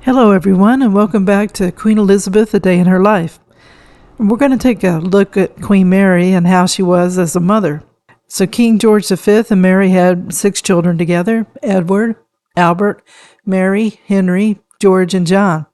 Hello, everyone, and welcome back to Queen Elizabeth, A Day in Her Life. And we're going to take a look at Queen Mary and how she was as a mother. So King George V and Mary had 6 children together: Edward, Albert, Mary, Henry, George, and John.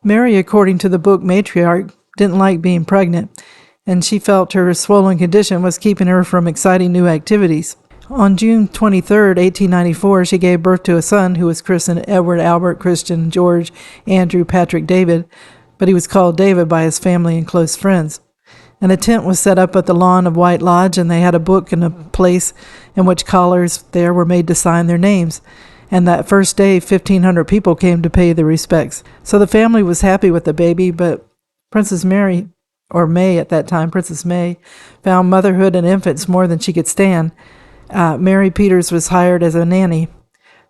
Mary, according to the book Matriarch, didn't like being pregnant, and she felt her swollen condition was keeping her from exciting new activities. On June 23, 1894, she gave birth to a son who was christened Edward, Albert, Christian, George, Andrew, Patrick, David, but he was called David by his family and close friends. And a tent was set up at the lawn of White Lodge, and they had a book and a place in which callers there were made to sign their names. And that first day, 1,500 people came to pay their respects. So the family was happy with the baby, but Princess Mary, or May at that time, Princess May, found motherhood and infants more than she could stand. Mary Peters was hired as a nanny.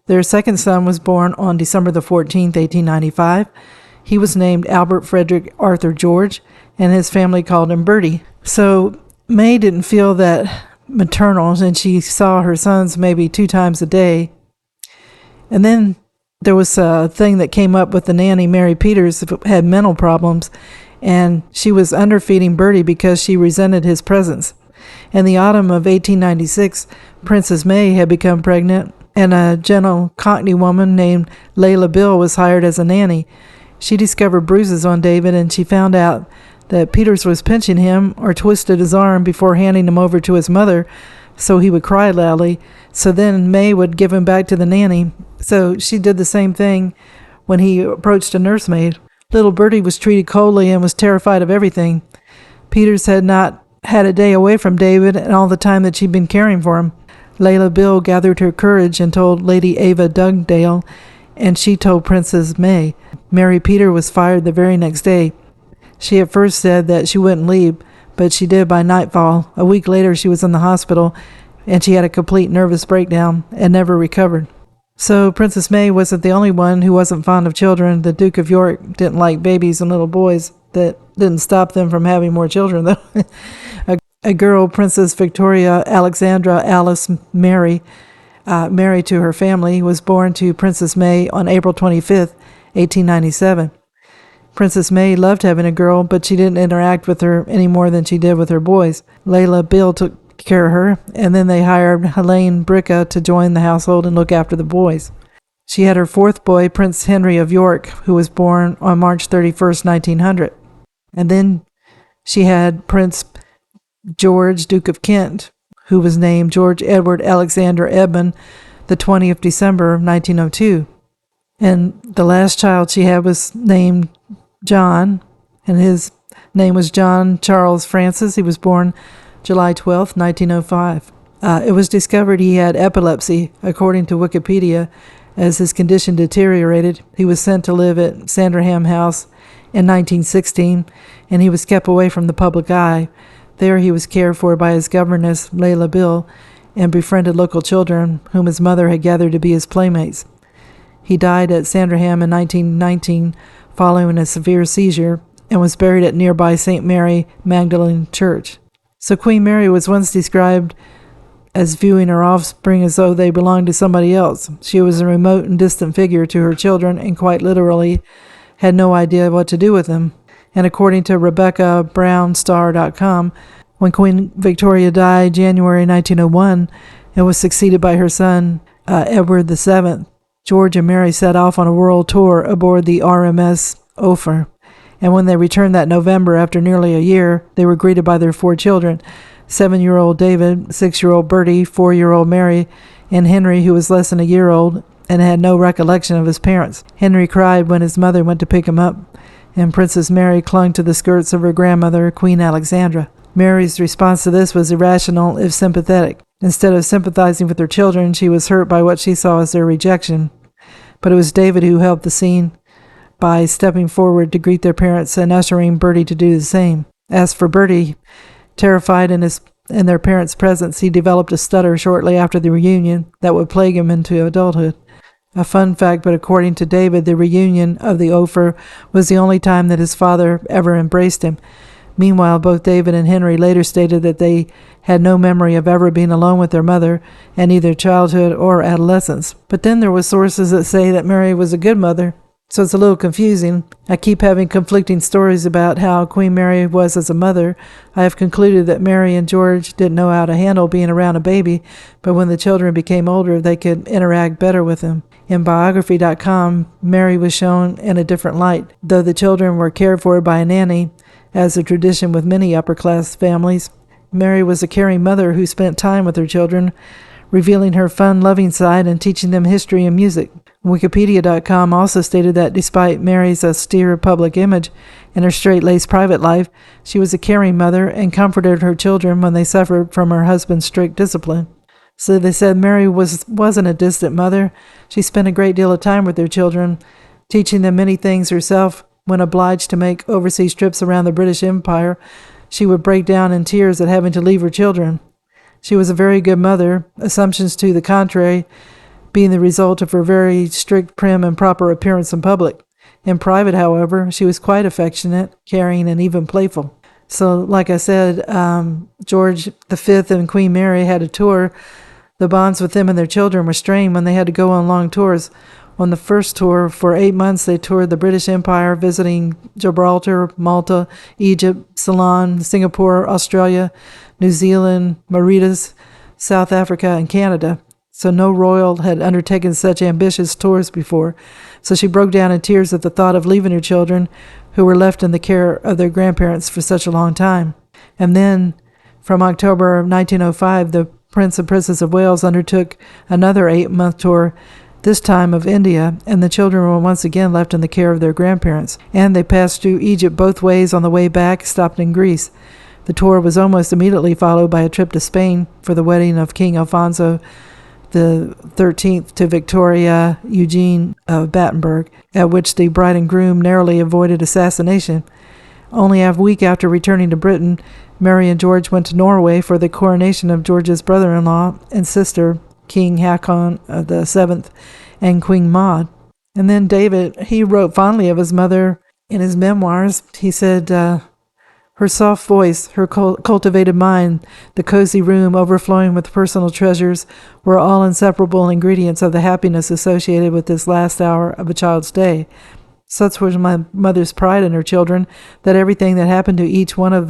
Their second son was born on December the 14th, 1895. He was named Albert Frederick Arthur George, and his family called him Bertie. So May didn't feel that maternal, and she saw her sons maybe 2 times a day. And then there was a thing that came up with the nanny, Mary Peters, had mental problems, and she was underfeeding Bertie because she resented his presence. In the autumn of 1896, Princess May had become pregnant, and a gentle Cockney woman named Layla Bill was hired as a nanny. She discovered bruises on David, and she found out that Peters was pinching him or twisted his arm before handing him over to his mother, so he would cry loudly. So then May would give him back to the nanny. So she did the same thing when he approached a nursemaid. Little Bertie was treated coldly and was terrified of everything. Peters had not had a day away from David and all the time that she'd been caring for him. Layla Bill gathered her courage and told Lady Ava Dugdale, and she told Princess May. Mary Peter was fired the very next day. She at first said that she wouldn't leave, but she did by nightfall. A week later, she was in the hospital, and she had a complete nervous breakdown and never recovered. So Princess May wasn't the only one who wasn't fond of children. The Duke of York didn't like babies and little boys. That didn't stop them from having more children, though. A girl, Princess Victoria Alexandra Alice Mary, married to her family, was born to Princess May on April 25th, 1897. Princess May loved having a girl, but she didn't interact with her any more than she did with her boys. Layla Bill took care of her, and then they hired Helene Bricca to join the household and look after the boys. She had her 4th boy, Prince Henry of York, who was born on March 31st, 1900. And then she had Prince George, Duke of Kent, who was named George Edward Alexander Edmund, the 20th of December, 1902. And the last child she had was named John, and his name was John Charles Francis. He was born July 12th, 1905. It was discovered he had epilepsy, according to Wikipedia. As his condition deteriorated, he was sent to live at Sandringham House in 1916, and he was kept away from the public eye. There he was cared for by his governess, Layla Bill, and befriended local children whom his mother had gathered to be his playmates. He died at Sandringham in 1919 following a severe seizure and was buried at nearby St. Mary Magdalene Church. So Queen Mary was once described as viewing her offspring as though they belonged to somebody else. She was a remote and distant figure to her children and quite literally had no idea what to do with them. And according to RebeccaBrownStar.com, when Queen Victoria died January 1901 and was succeeded by her son Edward VII, George and Mary set off on a world tour aboard the RMS Ophir. And when they returned that November after nearly a year, they were greeted by their 4 children: 7-year-old David, 6-year-old Bertie, 4-year-old Mary, and Henry, who was less than a year old and had no recollection of his parents. Henry cried when his mother went to pick him up, and Princess Mary clung to the skirts of her grandmother, Queen Alexandra. Mary's response to this was irrational, if sympathetic. Instead of sympathizing with her children, she was hurt by what she saw as their rejection. But it was David who helped the scene by stepping forward to greet their parents and ushering Bertie to do the same. As for Bertie, terrified in their parents' presence, he developed a stutter shortly after the reunion that would plague him into adulthood. A fun fact, but according to David, the reunion of the Ophir was the only time that his father ever embraced him. Meanwhile, both David and Henry later stated that they had no memory of ever being alone with their mother in either childhood or adolescence. But then there were sources that say that Mary was a good mother, So it's a little confusing. I keep having conflicting stories about how Queen Mary was as a mother. I have concluded that Mary and George didn't know how to handle being around a baby, but when the children became older, they could interact better with him. In biography.com, Mary was shown in a different light. Though the children were cared for by a nanny, as a tradition with many upper-class families, Mary was a caring mother who spent time with her children, revealing her fun, loving side and teaching them history and music. Wikipedia.com also stated that despite Mary's austere public image and her straight-laced private life, she was a caring mother and comforted her children when they suffered from her husband's strict discipline. So they said Mary wasn't a distant mother. She spent a great deal of time with her children, teaching them many things herself. When obliged to make overseas trips around the British Empire, she would break down in tears at having to leave her children. She was a very good mother, assumptions to the contrary being the result of her very strict, prim, and proper appearance in public. In private, however, she was quite affectionate, caring, and even playful. So, like I said, George V and Queen Mary had a tour. The bonds with them and their children were strained when they had to go on long tours. On the first tour, for 8 months, they toured the British Empire, visiting Gibraltar, Malta, Egypt, Ceylon, Singapore, Australia, New Zealand, Mauritius, South Africa, and Canada. So no royal had undertaken such ambitious tours before. So she broke down in tears at the thought of leaving her children, who were left in the care of their grandparents for such a long time. And then, from October 1905, the Prince and Princess of Wales undertook another 8-month tour, this time of India, and the children were once again left in the care of their grandparents. And they passed through Egypt both ways. On the way back, stopped in Greece. The tour was almost immediately followed by a trip to Spain for the wedding of King Alfonso the 13th to Victoria Eugene of Battenberg, at which the bride and groom narrowly avoided assassination. Only a week after returning to Britain, Mary and George went to Norway for the coronation of George's brother-in-law and sister, King Haakon VII, and Queen Maud. And then David, he wrote fondly of his mother in his memoirs. He said, her soft voice, her cultivated mind, the cozy room overflowing with personal treasures were all inseparable ingredients of the happiness associated with this last hour of a child's day. Such was my mother's pride in her children that everything that happened to each one of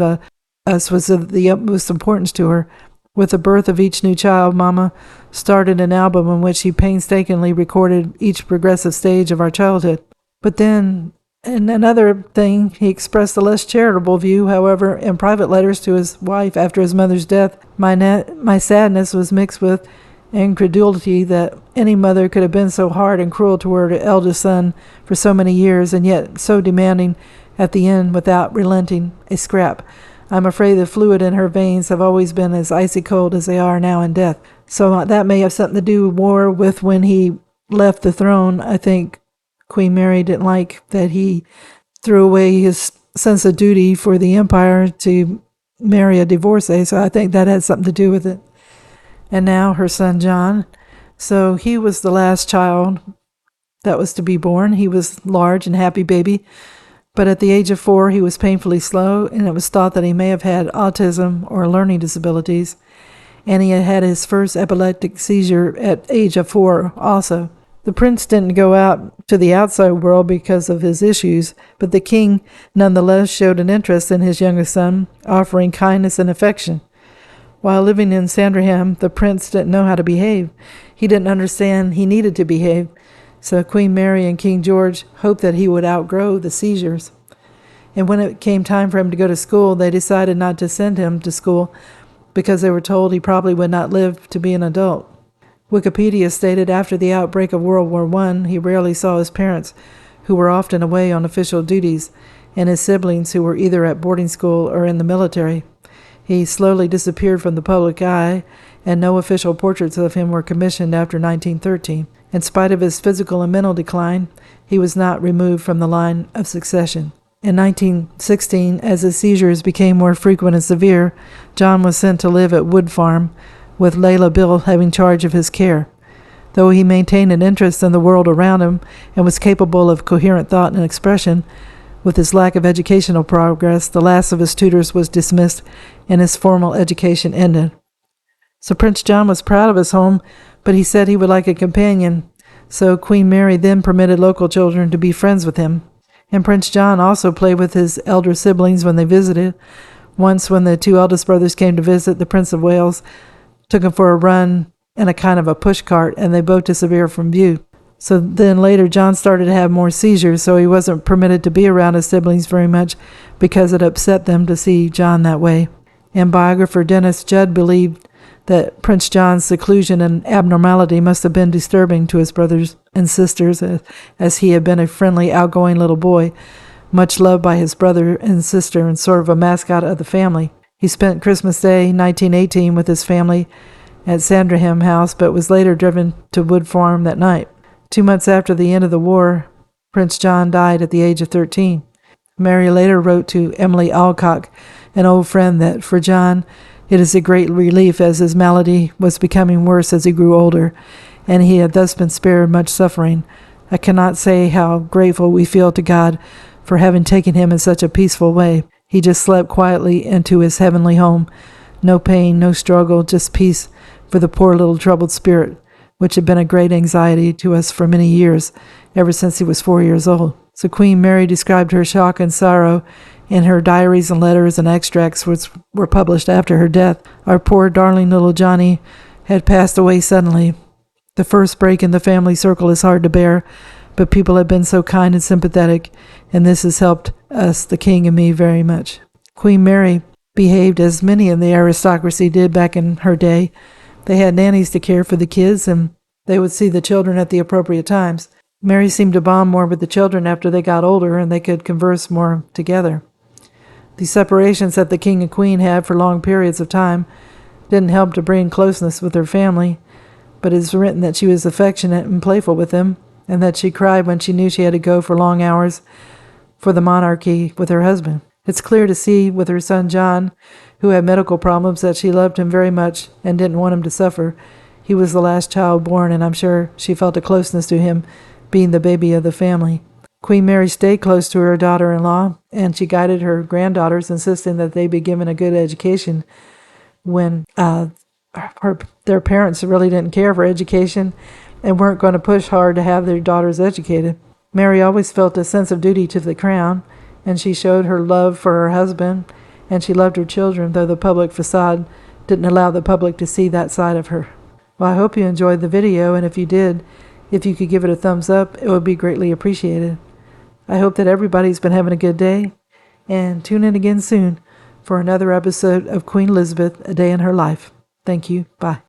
us was of the utmost importance to her. With the birth of each new child, Mama started an album in which she painstakingly recorded each progressive stage of our childhood. But then, and another thing, he expressed a less charitable view, however, in private letters to his wife after his mother's death. My sadness was mixed with incredulity that any mother could have been so hard and cruel toward her eldest son for so many years, and yet so demanding at the end without relenting a scrap. I'm afraid the fluid in her veins have always been as icy cold as they are now in death. So that may have something to do more with when he left the throne. I think Queen Mary didn't like that he threw away his sense of duty for the empire to marry a divorcee, so I think that had something to do with it. And now her son John. So he was the last child that was to be born. He was large and happy baby, but at the age of 4 he was painfully slow, and it was thought that he may have had autism or learning disabilities, and he had had his first epileptic seizure at age of 4 also. The prince didn't go out to the outside world because of his issues, but the king nonetheless showed an interest in his youngest son, offering kindness and affection. While living in Sandringham, the prince didn't know how to behave. He didn't understand he needed to behave, so Queen Mary and King George hoped that he would outgrow the seizures. And when it came time for him to go to school, they decided not to send him to school because they were told he probably would not live to be an adult. Wikipedia stated after the outbreak of World War I, he rarely saw his parents, who were often away on official duties, and his siblings, who were either at boarding school or in the military. He slowly disappeared from the public eye, and no official portraits of him were commissioned after 1913. In spite of his physical and mental decline, he was not removed from the line of succession. In 1916, as his seizures became more frequent and severe, John was sent to live at Wood Farm, with Layla Bill having charge of his care. Though he maintained an interest in the world around him and was capable of coherent thought and expression, with his lack of educational progress, the last of his tutors was dismissed and his formal education ended. So Prince John was proud of his home, but he said he would like a companion. So Queen Mary then permitted local children to be friends with him. And Prince John also played with his elder siblings when they visited. Once, when the two eldest brothers came to visit, the Prince of Wales took him for a run in a kind of a push cart, and they both disappeared from view. So then later, John started to have more seizures, so he wasn't permitted to be around his siblings very much because it upset them to see John that way. And biographer Dennis Judd believed that Prince John's seclusion and abnormality must have been disturbing to his brothers and sisters, as he had been a friendly, outgoing little boy, much loved by his brother and sister and sort of a mascot of the family. He spent Christmas Day 1918 with his family at Sandringham House, but was later driven to Wood Farm that night. 2 months after the end of the war, Prince John died at the age of 13. Mary later wrote to Emily Alcock, an old friend, that for John, it is a great relief as his malady was becoming worse as he grew older, and he had thus been spared much suffering. I cannot say how grateful we feel to God for having taken him in such a peaceful way. He just slept quietly into his heavenly home. No pain, no struggle, just peace for the poor little troubled spirit, which had been a great anxiety to us for many years, ever since he was 4 years old. So Queen Mary described her shock and sorrow in her diaries and letters and extracts, which were published after her death. Our poor darling little Johnny had passed away suddenly. The first break in the family circle is hard to bear, but people have been so kind and sympathetic, and this has helped us, the king and me, very much. Queen Mary behaved as many in the aristocracy did back in her day. They had nannies to care for the kids, and they would see the children at the appropriate times. Mary seemed to bond more with the children after they got older, and they could converse more together. The separations that the king and queen had for long periods of time didn't help to bring closeness with her family, but it is written that she was affectionate and playful with them, and that she cried when she knew she had to go for long hours for the monarchy with her husband. It's clear to see with her son John, who had medical problems, that she loved him very much and didn't want him to suffer. He was the last child born, and I'm sure she felt a closeness to him, being the baby of the family. Queen Mary stayed close to her daughter-in-law, and she guided her granddaughters, insisting that they be given a good education when their parents really didn't care for education and weren't going to push hard to have their daughters educated. Mary always felt a sense of duty to the crown, and she showed her love for her husband, and she loved her children, though the public facade didn't allow the public to see that side of her. Well, I hope you enjoyed the video, and if you did, if you could give it a thumbs up, it would be greatly appreciated. I hope that everybody's been having a good day, and tune in again soon for another episode of Queen Elizabeth, A Day in Her Life. Thank you. Bye.